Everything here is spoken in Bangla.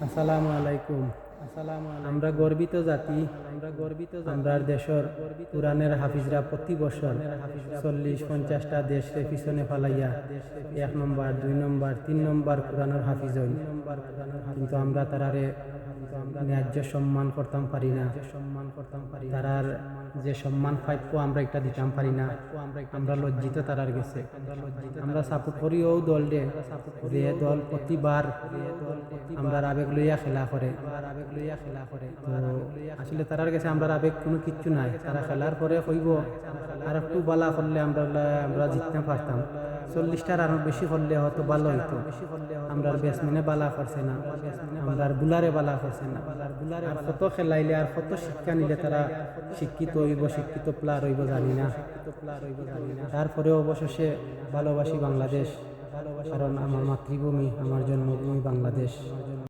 আসসালামু আলাইকুম। আমরা গর্বিত জাতি। আমরা দেশের কোরআনের হাফিজরা প্রতি বছর 40-50টা দেশে পিছনে ফালাইয়া 1 নম্বর 2 নম্বর 3 নম্বর কোরআনের হাফিজ হইল, কিন্তু আমরা তারারে ন্যায্য সম্মান করতাম পারি না। তারার যে সম্মান প্রাপ্য আমরা এটা দিতাম পারি না। আমরা লজ্জিত তারার গেছে। আমরা সাপোর্ট করিও দল যে দল প্রতিবার আমরা আবেগ লইয়া খেলা করে। তো আসলে তারার কাছে আমরা আবেগ কোনো কিচ্ছু নাই। তারা খেলার পরে কইব আর একটু বালা করলে আমরা জিততে পারতাম, 40টার আরো বেশি করলে হয়তো ভালো হইতো। আমরা ব্যাটসম্যানে বালা করছে না, আমরা বুলারে বালা করছে না। আর কত খেলাইলে আর কত শিক্ষা নিলে তারা শিক্ষিত হইব, শিক্ষিত প্লেয়ার হইব জানি না। তারপরে অবশেষে ভালোবাসি বাংলাদেশ, কারণ আমার মাতৃভূমি, আমার জন্মভূমি বাংলাদেশ।